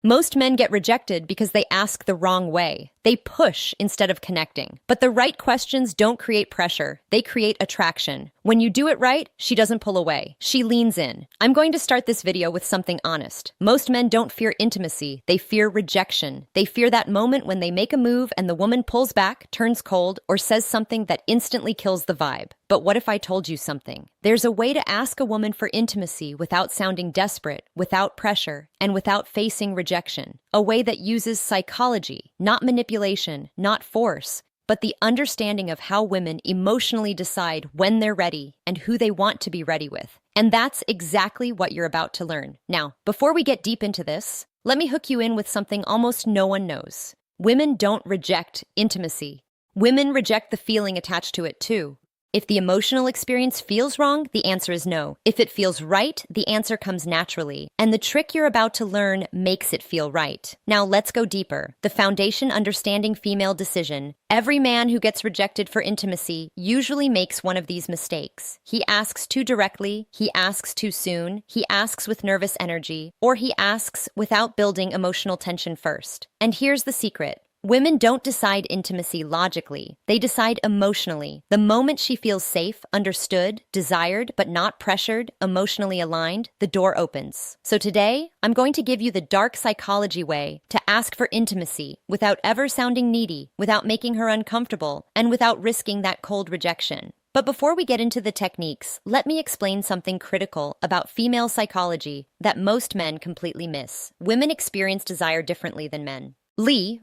Most men get rejected because they ask the wrong way. They push instead of connecting. But the right questions don't create pressure. They create attraction. When you do it right, she doesn't pull away. She leans in. I'm going to start this video with something honest. Most men don't fear intimacy. They fear rejection. They fear that moment when they make a move and the woman pulls back, turns cold, or says something that instantly kills the vibe. But what if I told you something? There's a way to ask a woman for intimacy without sounding desperate, without pressure, and without facing rejection. A way that uses psychology, not manipulation, not force, but the understanding of how women emotionally decide when they're ready and who they want to be ready with. And that's exactly what you're about to learn. Now, before we get deep into this, let me hook you in with something almost no one knows. Women don't reject intimacy. Women reject the feeling attached to it too. If the emotional experience feels wrong, the answer is no. If it feels right, the answer comes naturally. And the trick you're about to learn makes it feel right. Now let's go deeper. The foundation understanding female decision. Every man who gets rejected for intimacy usually makes one of these mistakes. He asks too directly, he asks too soon, he asks with nervous energy, or he asks without building emotional tension first. And here's the secret. Women don't decide intimacy logically. They decide emotionally. The moment she feels safe, understood, desired, but not pressured, emotionally aligned, the door opens. So today, I'm going to give you the dark psychology way to ask for intimacy without ever sounding needy, without making her uncomfortable, and without risking that cold rejection. But before we get into the techniques, let me explain something critical about female psychology that most men completely miss. Women experience desire differently than men.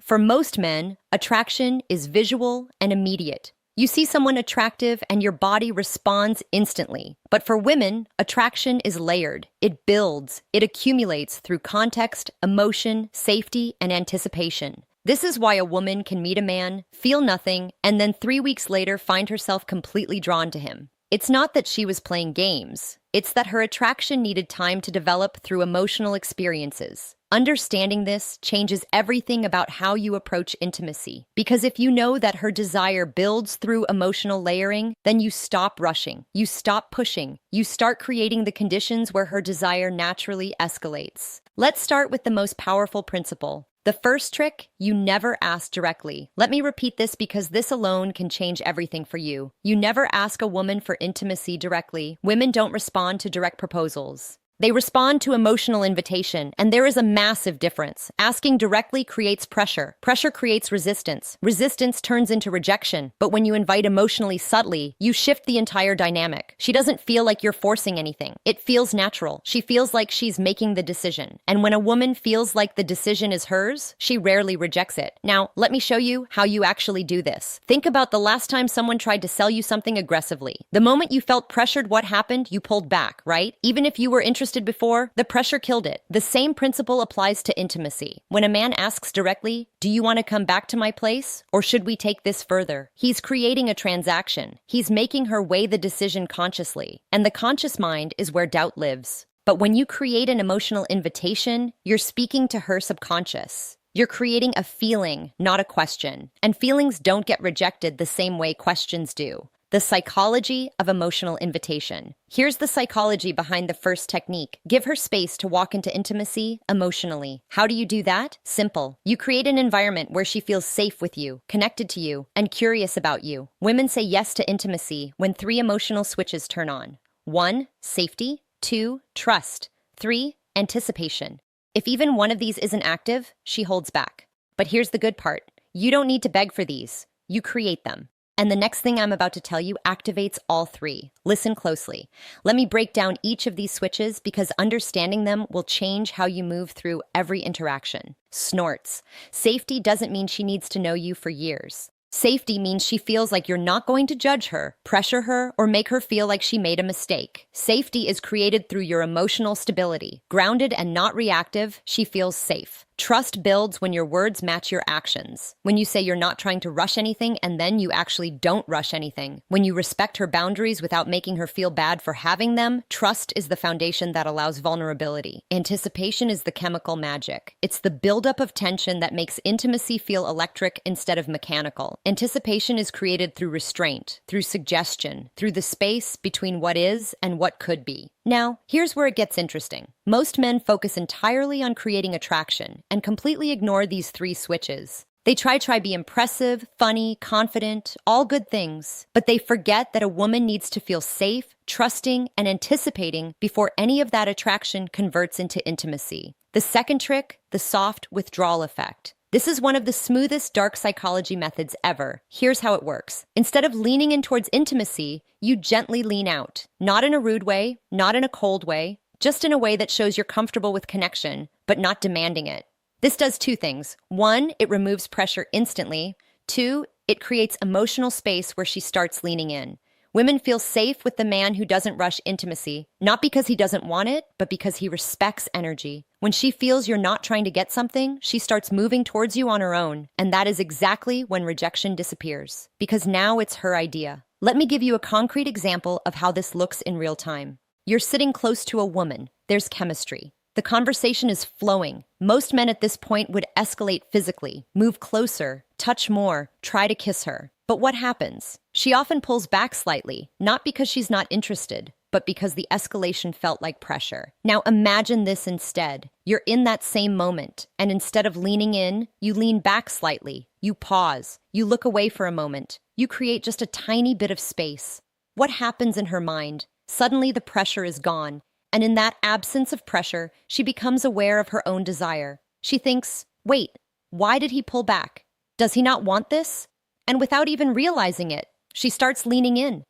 For most men, attraction is visual and immediate. You see someone attractive and your body responds instantly. But for women, attraction is layered. It builds. It accumulates through context, emotion, safety, and anticipation. This is why a woman can meet a man, feel nothing, and then 3 weeks later find herself completely drawn to him. It's not that she was playing games. It's that her attraction needed time to develop through emotional experiences. Understanding this changes everything about how you approach intimacy. Because if you know that her desire builds through emotional layering, then you stop rushing, you stop pushing, you start creating the conditions where her desire naturally escalates. Let's start with the most powerful principle. The first trick, you never ask directly. Let me repeat this because this alone can change everything for you. You never ask a woman for intimacy directly. Women don't respond to direct proposals. They respond to emotional invitation, and there is a massive difference. Asking directly creates pressure. Pressure creates resistance. Resistance turns into rejection. But when you invite emotionally subtly, you shift the entire dynamic. She doesn't feel like you're forcing anything. It feels natural. She feels like she's making the decision. And when a woman feels like the decision is hers, she rarely rejects it. Now, let me show you how you actually do this. Think about the last time someone tried to sell you something aggressively. The moment you felt pressured, what happened? You pulled back, right? Even if you were interested before, the pressure killed it. The same principle applies to intimacy. When a man asks directly, "Do you want to come back to my place? Or should we take this further?" He's creating a transaction. He's making her weigh the decision consciously. And the conscious mind is where doubt lives. But when you create an emotional invitation, you're speaking to her subconscious. You're creating a feeling, not a question. And feelings don't get rejected the same way questions do. The psychology of emotional invitation. Here's the psychology behind the first technique. Give her space to walk into intimacy emotionally. How do you do that? Simple. You create an environment where she feels safe with you, connected to you, and curious about you. Women say yes to intimacy when 3 emotional switches turn on. 1, safety. 2, trust. 3, anticipation. If even one of these isn't active, she holds back. But here's the good part. You don't need to beg for these. You create them. And the next thing I'm about to tell you activates all 3. Listen closely. Let me break down each of these switches because understanding them will change how you move through every interaction. Snorts. Safety doesn't mean she needs to know you for years. Safety means she feels like you're not going to judge her, pressure her, or make her feel like she made a mistake. Safety is created through your emotional stability. Grounded and not reactive, she feels safe. Trust builds when your words match your actions. When you say you're not trying to rush anything and then you actually don't rush anything. When you respect her boundaries without making her feel bad for having them, trust is the foundation that allows vulnerability. Anticipation is the chemical magic. It's the buildup of tension that makes intimacy feel electric instead of mechanical. Anticipation is created through restraint, through suggestion, through the space between what is and what could be. Now, here's where it gets interesting. Most men focus entirely on creating attraction and completely ignore these three switches. They try be impressive, funny, confident, all good things, but they forget that a woman needs to feel safe, trusting, and anticipating before any of that attraction converts into intimacy. The second trick, the soft withdrawal effect. This is one of the smoothest dark psychology methods ever. Here's how it works. Instead of leaning in towards intimacy, you gently lean out. Not in a rude way, not in a cold way, just in a way that shows you're comfortable with connection, but not demanding it. This does two things. One, it removes pressure instantly. Two, it creates emotional space where she starts leaning in. Women feel safe with the man who doesn't rush intimacy, not because he doesn't want it, but because he respects energy. When she feels you're not trying to get something, she starts moving towards you on her own, and that is exactly when rejection disappears, because now it's her idea. Let me give you a concrete example of how this looks in real time. You're sitting close to a woman. There's chemistry. The conversation is flowing. Most men at this point would escalate physically, move closer, touch more, try to kiss her. But what happens? She often pulls back slightly, not because she's not interested, but because the escalation felt like pressure. Now imagine this instead. You're in that same moment, and instead of leaning in, you lean back slightly. You pause. You look away for a moment. You create just a tiny bit of space. What happens in her mind? Suddenly the pressure is gone. And in that absence of pressure, she becomes aware of her own desire. She thinks, wait, why did he pull back? Does he not want this? And without even realizing it, she starts leaning in.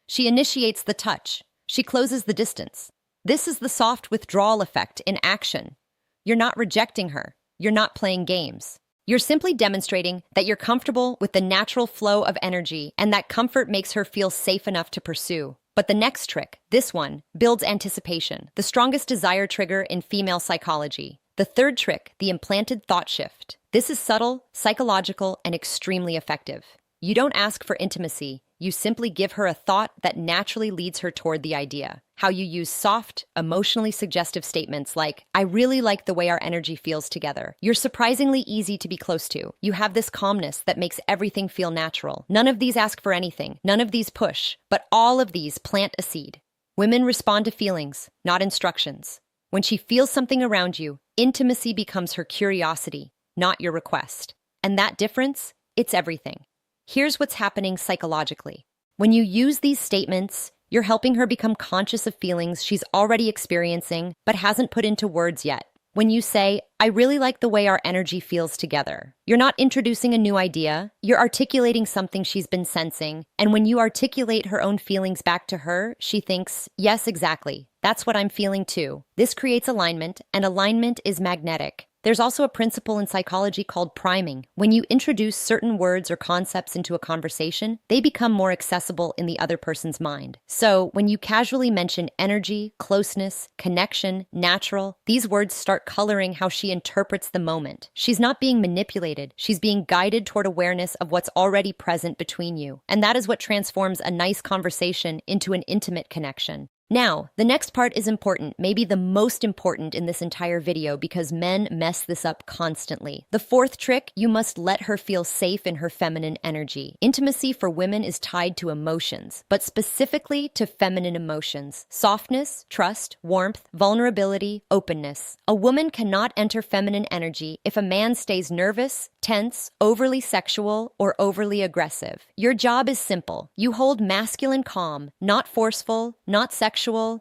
She initiates the touch. She closes the distance. This is the soft withdrawal effect in action. You're not rejecting her. You're not playing games. You're simply demonstrating that you're comfortable with the natural flow of energy, and that comfort makes her feel safe enough to pursue. But the next trick, this one, builds anticipation, the strongest desire trigger in female psychology. The third trick, the implanted thought shift. This is subtle, psychological, and extremely effective. You don't ask for intimacy. You simply give her a thought that naturally leads her toward the idea. How you use soft, emotionally suggestive statements like, I really like the way our energy feels together. You're surprisingly easy to be close to. You have this calmness that makes everything feel natural. None of these ask for anything. None of these push. But all of these plant a seed. Women respond to feelings, not instructions. When she feels something around you, intimacy becomes her curiosity, not your request. And that difference, it's everything. Here's what's happening psychologically. When you use these statements, you're helping her become conscious of feelings she's already experiencing but hasn't put into words yet. When you say, I really like the way our energy feels together, you're not introducing a new idea, you're articulating something she's been sensing, and when you articulate her own feelings back to her, she thinks, yes, exactly, that's what I'm feeling too. This creates alignment, and alignment is magnetic. There's also a principle in psychology called priming. When you introduce certain words or concepts into a conversation, they become more accessible in the other person's mind. So, when you casually mention energy, closeness, connection, natural, these words start coloring how she interprets the moment. She's not being manipulated. She's being guided toward awareness of what's already present between you. And that is what transforms a nice conversation into an intimate connection. Now, the next part is important, maybe the most important in this entire video because men mess this up constantly. The fourth trick, you must let her feel safe in her feminine energy. Intimacy for women is tied to emotions, but specifically to feminine emotions. Softness, trust, warmth, vulnerability, openness. A woman cannot enter feminine energy if a man stays nervous, tense, overly sexual, or overly aggressive. Your job is simple. You hold masculine calm, not forceful, not sexual,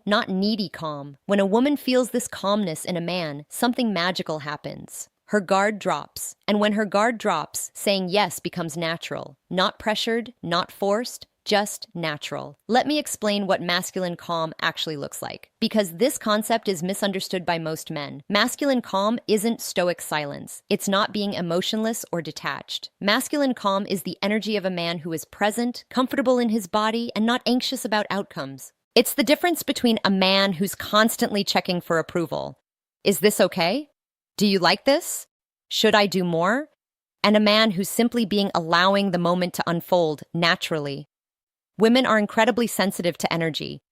not needy calm. When a woman feels this calmness in a man, something magical happens. Her guard drops. And when her guard drops, saying yes becomes natural. Not pressured, not forced, just natural. Let me explain what masculine calm actually looks like, because this concept is misunderstood by most men. Masculine calm isn't stoic silence. It's not being emotionless or detached. Masculine calm is the energy of a man who is present, comfortable in his body, and not anxious about outcomes. It's the difference between a man who's constantly checking for approval. Is this okay? Do you like this? Should I do more? And a man who's simply allowing the moment to unfold naturally. Women are incredibly sensitive to energy.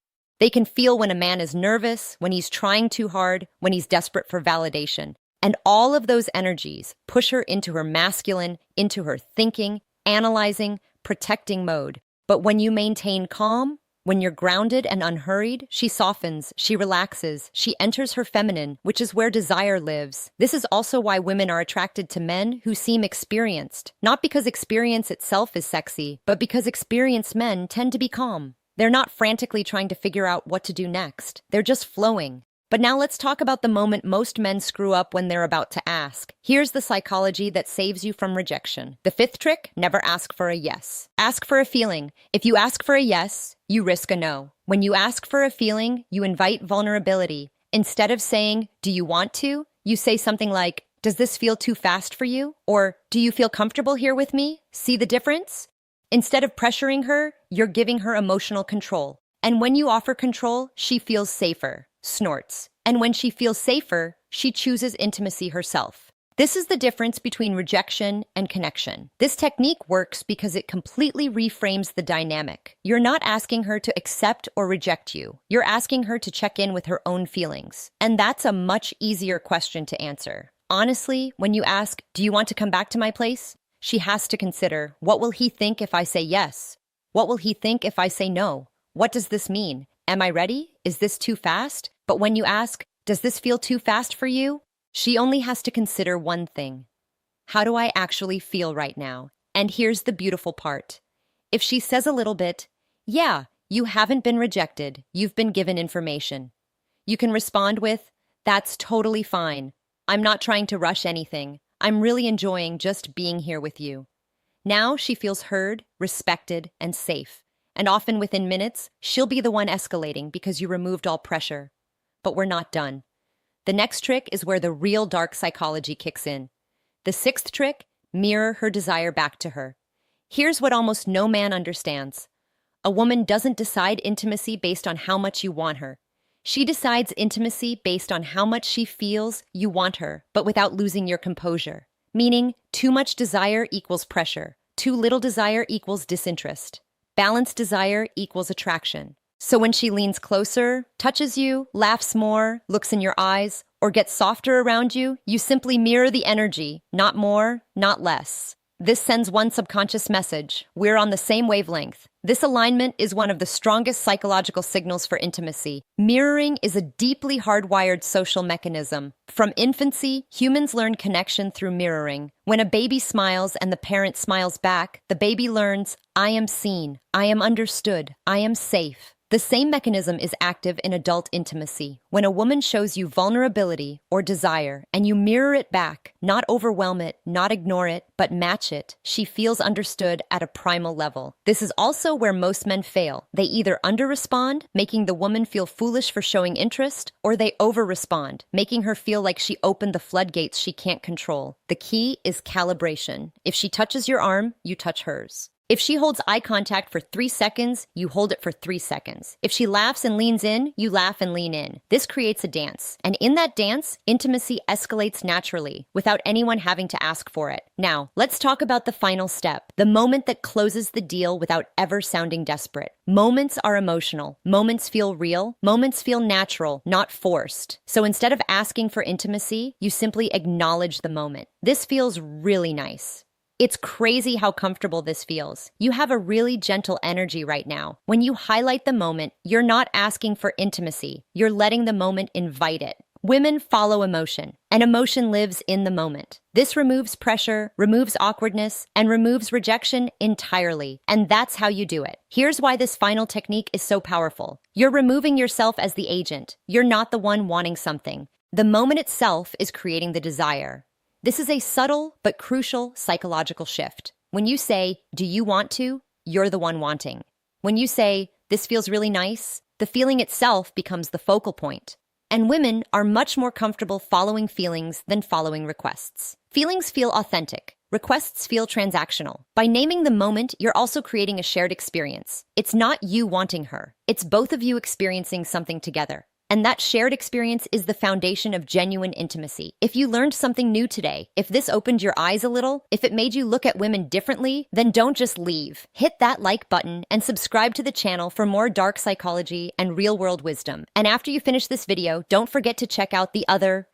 They can feel when a man is nervous, when he's trying too hard, when he's desperate for validation. And all of those energies push her into her masculine, into her thinking, analyzing, protecting mode. But when you maintain calm, When you're grounded and unhurried, she softens, she relaxes, she enters her feminine, which is where desire lives. This is also why women are attracted to men who seem experienced, not because experience itself is sexy, but because experienced men tend to be calm. They're not frantically trying to figure out what to do next. They're just flowing. But now let's talk about the moment most men screw up when they're about to ask. Here's the psychology that saves you from rejection. The fifth trick, never ask for a yes. Ask for a feeling. If you ask for a yes, you risk a no. When you ask for a feeling, you invite vulnerability. Instead of saying, do you want to? You say something like, does this feel too fast for you? Or, do you feel comfortable here with me? See the difference? Instead of pressuring her, you're giving her emotional control. And when you offer control, she feels safer. Snorts. And when she feels safer, she chooses intimacy herself. This is the difference between rejection and connection. This technique works because it completely reframes the dynamic. You're not asking her to accept or reject you. You're asking her to check in with her own feelings. And that's a much easier question to answer. Honestly, when you ask, do you want to come back to my place? She has to consider, what will he think if I say yes? What will he think if I say no? What does this mean? Am I ready? Is this too fast? But when you ask, does this feel too fast for you? She only has to consider one thing. How do I actually feel right now? And here's the beautiful part. If she says a little bit, yeah, you haven't been rejected, you've been given information. You can respond with, that's totally fine. I'm not trying to rush anything. I'm really enjoying just being here with you. Now she feels heard, respected, and safe. And often within minutes, she'll be the one escalating because you removed all pressure. But we're not done. The next trick is where the real dark psychology kicks in. The sixth trick, mirror her desire back to her. Here's what almost no man understands. A woman doesn't decide intimacy based on how much you want her. She decides intimacy based on how much she feels you want her, but without losing your composure. Meaning, too much desire equals pressure. Too little desire equals disinterest. Balanced desire equals attraction. So when she leans closer, touches you, laughs more, looks in your eyes, or gets softer around you, you simply mirror the energy, not more, not less. This sends one subconscious message. We're on the same wavelength. This alignment is one of the strongest psychological signals for intimacy. Mirroring is a deeply hardwired social mechanism. From infancy, humans learn connection through mirroring. When a baby smiles and the parent smiles back, the baby learns, I am seen, I am understood, I am safe. The same mechanism is active in adult intimacy. When a woman shows you vulnerability or desire and you mirror it back, not overwhelm it, not ignore it, but match it, she feels understood at a primal level. This is also where most men fail. They either under-respond, making the woman feel foolish for showing interest, or they over-respond, making her feel like she opened the floodgates she can't control. The key is calibration. If she touches your arm, you touch hers. If she holds eye contact for 3 seconds, you hold it for 3 seconds. If she laughs and leans in, you laugh and lean in. This creates a dance. And in that dance, intimacy escalates naturally, without anyone having to ask for it. Now, let's talk about the final step, the moment that closes the deal without ever sounding desperate. Moments are emotional. Moments feel real. Moments feel natural, not forced. So instead of asking for intimacy, you simply acknowledge the moment. This feels really nice. It's crazy how comfortable this feels. You have a really gentle energy right now. When you highlight the moment, you're not asking for intimacy. You're letting the moment invite it. Women follow emotion, and emotion lives in the moment. This removes pressure, removes awkwardness, and removes rejection entirely. And that's how you do it. Here's why this final technique is so powerful. You're removing yourself as the agent. You're not the one wanting something. The moment itself is creating the desire. This is a subtle but crucial psychological shift. When you say, do you want to? You're the one wanting. When you say, this feels really nice, the feeling itself becomes the focal point. And women are much more comfortable following feelings than following requests. Feelings feel authentic. Requests feel transactional. By naming the moment, you're also creating a shared experience. It's not you wanting her. It's both of you experiencing something together. And that shared experience is the foundation of genuine intimacy. If you learned something new today, if this opened your eyes a little, if it made you look at women differently, then don't just leave. Hit that like button and subscribe to the channel for more dark psychology and real-world wisdom. And after you finish this video, don't forget to check out the other